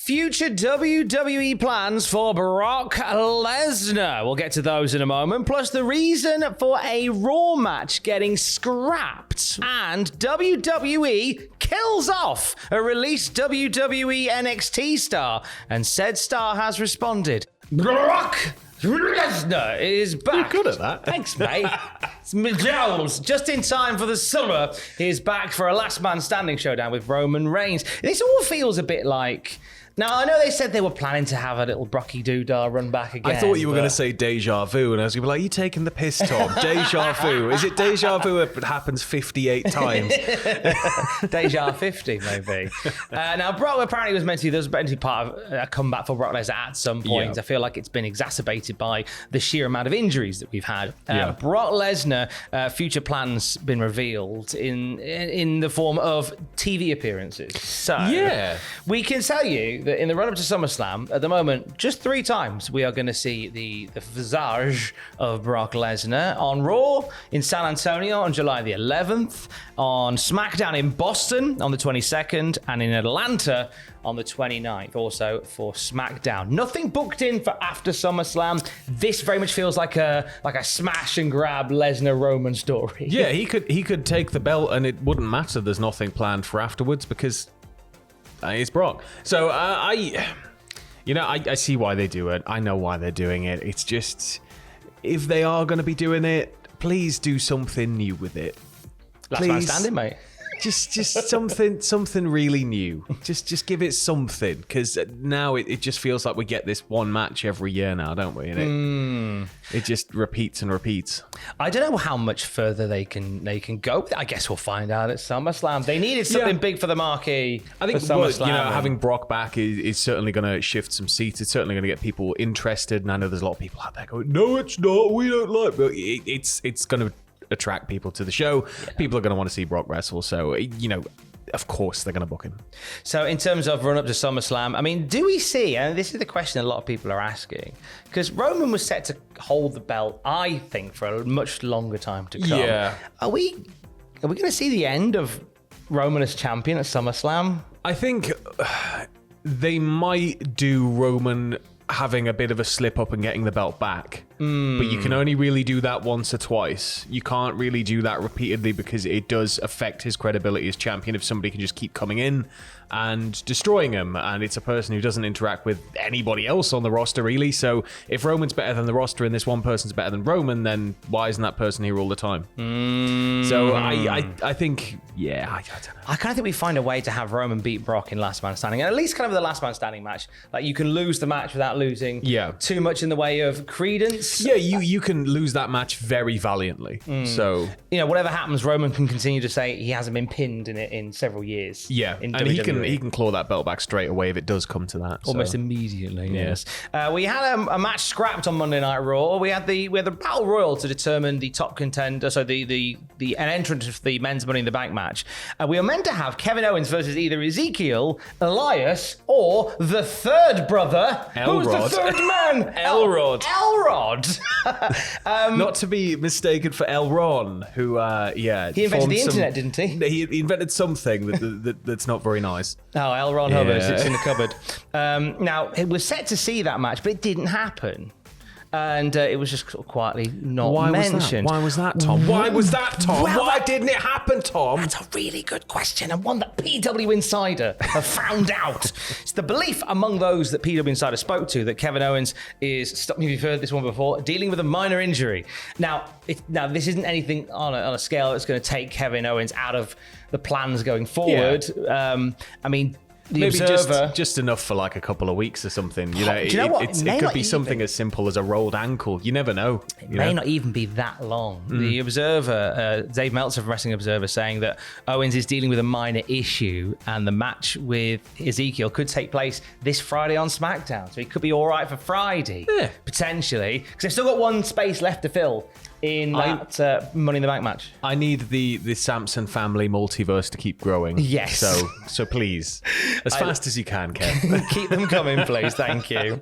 Future WWE plans for Brock Lesnar. We'll get to those in a moment. Plus the reason for a Raw match getting scrapped. And WWE kills off a released WWE NXT star. And said star has responded. Brock Lesnar is back. You're good at that. Thanks, mate. It's McDowell's just in time for the summer. He's back for a last man standing showdown with Roman Reigns. This all feels a bit like... Now, I know they said they were planning to have a little Brocky Doodah run back again. I thought you were going to say deja vu, and I was going to be like, you taking the piss, Tom? Deja vu. Is it deja vu if it happens 58 times? Deja 50, maybe. Now, Brock apparently was meant to be, there was meant to be part of a comeback for Brock Lesnar at some point. Yeah. I feel like it's been exacerbated by the sheer amount of injuries that we've had. Brock Lesnar, future plans been revealed in the form of TV appearances. So, we can tell you that in the run-up to SummerSlam, at the moment, just 3 times we are going to see the visage of Brock Lesnar on Raw in San Antonio on July the 11th, on SmackDown in Boston on the 22nd, and in Atlanta on the 29th, also for SmackDown. Nothing booked in for after SummerSlam. This very much feels like a smash and grab Lesnar-Roman story. Yeah, he could take the belt and it wouldn't matter. There's nothing planned for afterwards because... it's Brock. So I see why they do it. I know why they're doing it. It's just, if they are going to be doing it, please do something new with it. Last man standing, mate. Just something really new. Just give it something, because now it just feels like we get this one match every year now, don't we? And it just repeats and repeats. I don't know how much further they can go. I guess we'll find out at SummerSlam. They needed something big for the marquee. I think having Brock back is certainly going to shift some seats. It's certainly going to get people interested. And I know there's a lot of people out there going, "No, it's not. We don't like." But it's going to attract people to the show. People are going to want to see Brock wrestle, so of course they're going to book him. So in terms of run up to SummerSlam, I mean, do we see, and this is the question a lot of people are asking, because Roman was set to hold the belt, I think, for a much longer time to come. Are we going to see the end of Roman as champion at SummerSlam? I think they might do Roman having a bit of a slip up and getting the belt back. But you can only really do that once or twice. You can't really do that repeatedly because it does affect his credibility as champion if somebody can just keep coming in and destroying him. And it's a person who doesn't interact with anybody else on the roster, really. So if Roman's better than the roster and this one person's better than Roman, then why isn't that person here all the time? So I think, I don't know. I kind of think we find a way to have Roman beat Brock in Last Man Standing, and at least kind of the Last Man Standing match. Like, you can lose the match without losing too much in the way of credence. Yeah, you can lose that match very valiantly. So whatever happens, Roman can continue to say he hasn't been pinned in it in several years. Yeah, and WWE. he can claw that belt back straight away if it does come to that. Almost immediately. Yes. We had a match scrapped on Monday Night Raw. We had the Battle Royal to determine the top contender. So an entrant of the men's Money in the Bank match. We were meant to have Kevin Owens versus either Ezekiel, Elias, or the third brother. Elrod. Who's the third man? Elrod. Elrod. Not to be mistaken for Elron, who, he invented the internet, didn't he? He invented something that's not very nice. Oh, L. Ron Hubbard, it's in the cupboard. Now, it was set to see that match, but it didn't happen. And it was just sort of quietly not mentioned. Why was that, Tom? Why didn't it happen, Tom? That's a really good question, and one that PW Insider have found out. It's the belief among those that PW Insider spoke to that Kevin Owens is, stop me if you've heard this one before, dealing with a minor injury. Now this isn't anything on a scale that's going to take Kevin Owens out of the plans going forward. Yeah. I mean, maybe just enough for like a couple of weeks or something. Do you know what? It could be something as simple as a rolled ankle. You never know. It may not even be that long. The Observer, Dave Meltzer from Wrestling Observer, saying that Owens is dealing with a minor issue and the match with Ezekiel could take place this Friday on SmackDown. So he could be all right for Friday, potentially, because they've still got one space left to fill in that Money in the Bank match. I need the Samson family multiverse to keep growing. Yes. So please, as fast as you can, Kev. Keep them coming, please. Thank you.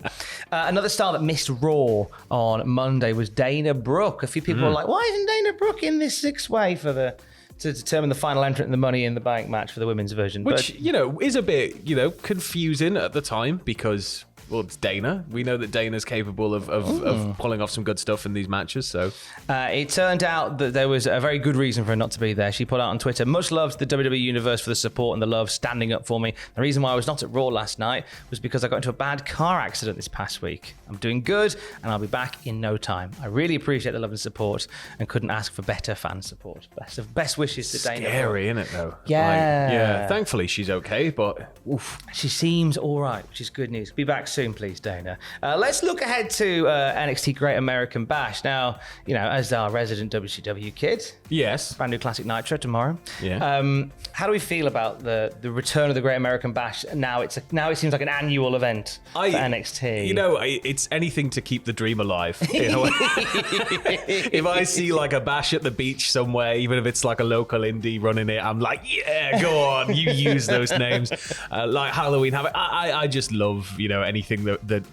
Another star that missed Raw on Monday was Dana Brooke. A few people were like, why isn't Dana Brooke in this 6-way for the to determine the final entrant in the Money in the Bank match for the women's version. Which, is a bit, confusing at the time because... Well, it's Dana. We know that Dana's capable of pulling off some good stuff in these matches. So it turned out that there was a very good reason for her not to be there. She put out on Twitter, "Much love to the WWE Universe for the support and the love standing up for me. The reason why I was not at Raw last night was because I got into a bad car accident this past week. I'm doing good and I'll be back in no time. I really appreciate the love and support and couldn't ask for better fan support. Best wishes to Dana." Scary, isn't it, though? Yeah. Yeah. Thankfully, she's okay, but oof. She seems all right, which is good news. Be back soon, please, Dana. Let's look ahead to NXT Great American Bash. Now, as our resident WCW kid, yes, brand new Classic Nitro tomorrow. Yeah. How do we feel about the return of the Great American Bash? Now it seems like an annual event for NXT. It's anything to keep the dream alive. If I see like a bash at the beach somewhere, even if it's like a local indie running it, I'm like, yeah, go on, you use those names. Like Halloween Havoc. I just love anything that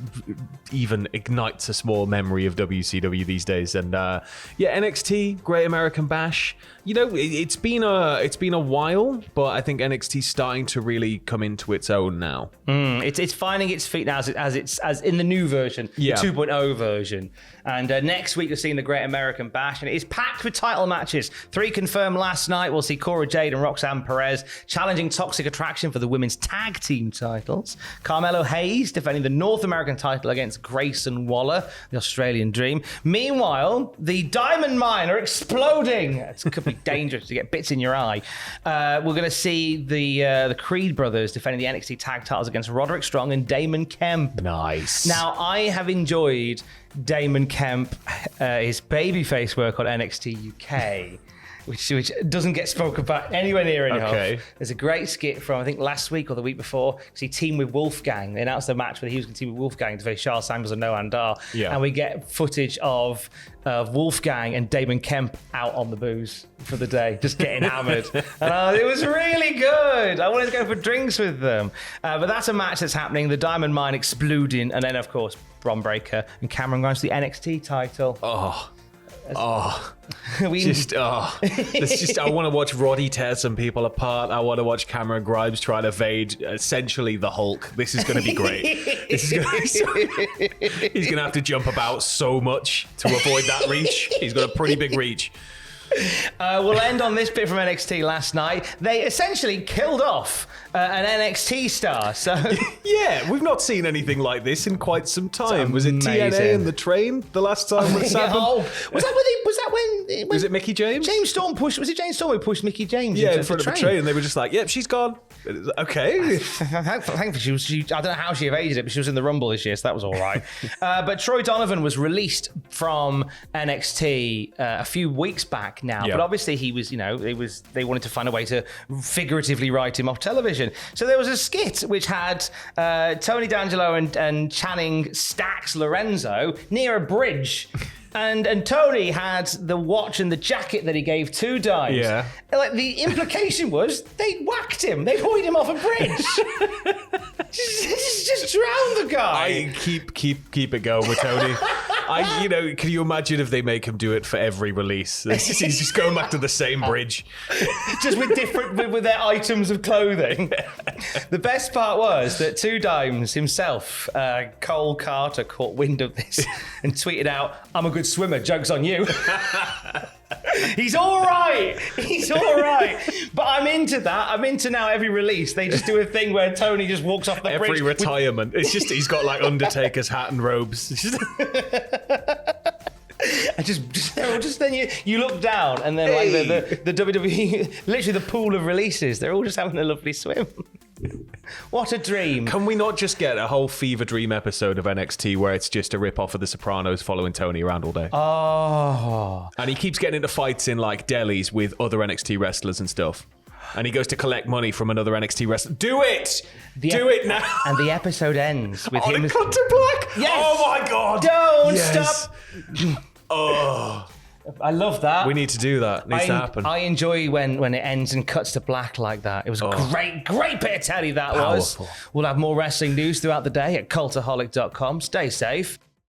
even ignites a small memory of WCW these days. And NXT Great American Bash. It's been a while, but I think NXT's starting to really come into its own now. It's finding its feet now as in the new version, the 2.0 version. And next week you're seeing the Great American Bash, and it is packed with title matches. 3 confirmed last night. We'll see Cora Jade and Roxanne Perez challenging Toxic Attraction for the women's tag team titles. Carmelo Hayes defending the North American title against Grayson Waller, the Australian Dream. Meanwhile, the Diamond Mine are exploding. It could be dangerous to get bits in your eye. We're going to see the Creed brothers defending the NXT tag titles against Roderick Strong and Damon Kemp. Nice. Now, I have enjoyed Damon Kemp, his babyface work on NXT UK, which doesn't get spoken about anywhere near enough. Okay. There's a great skit from, I think, last week or the week before, because he teamed with Wolfgang. They announced a match where he was going to team with Wolfgang to face Charles Samuels and Noam Dar. Yeah. And we get footage of Wolfgang and Damon Kemp out on the booze for the day, just getting hammered. And it was really good. I wanted to go for drinks with them. But that's a match that's happening. The Diamond Mine exploding. And then, of course, Bron Breakker and Cameron Grimes for the NXT title. I want to watch Roddy tear some people apart. I want to watch Cameron Grimes try to evade essentially the Hulk. This is going to be great. He's going to have to jump about so much to avoid that reach. He's got a pretty big reach. We'll end on this bit from NXT last night. They essentially killed off an NXT star. So yeah, we've not seen anything like this in quite some time. Was it amazing. TNA and the Train the last time this happened? Was it Mickey James? James Storm pushed? Was it James Storm who pushed Mickey James? Yeah, in front of the Train, and they were just like, "Yep, she's gone." Okay. Thankfully, she I don't know how she evaded it, but she was in the Rumble this year, so that was all right. But Troy Donovan was released from NXT a few weeks back now, but obviously he was, they wanted to find a way to figuratively write him off television. So there was a skit which had Tony D'Angelo and Channing Stax Lorenzo near a bridge. And Tony had the watch and the jacket that he gave to Dimes. Yeah. Like, the implication was they whacked him. They pulled him off a bridge. just drown the guy. I keep it going with Tony. Can you imagine if they make him do it for every release? He's just going back to the same bridge, just with their items of clothing. The best part was that Two Dimes himself, Cole Carter, caught wind of this and tweeted out, "I'm a good swimmer. Joke's on you." He's all right. But I'm into that. I'm into now every release. They just do a thing where Tony just walks off the bridge. Every retirement. It's just, he's got like Undertaker's hat and robes. Then you look down and then like the WWE, literally the pool of releases, they're all just having a lovely swim. What a dream. Can we not just get a whole Fever Dream episode of NXT where it's just a rip-off of The Sopranos following Tony around all day? Oh. And he keeps getting into fights in like delis with other NXT wrestlers and stuff. And he goes to collect money from another NXT wrestler. Do it! Do it now! And the episode ends with him... Cut to black? Yes! Oh my God! Don't stop! Oh... I love that. We need to do that. It needs to happen. I enjoy when it ends and cuts to black like that. It was a great bit of telly that was. We'll have more wrestling news throughout the day at cultaholic.com. Stay safe.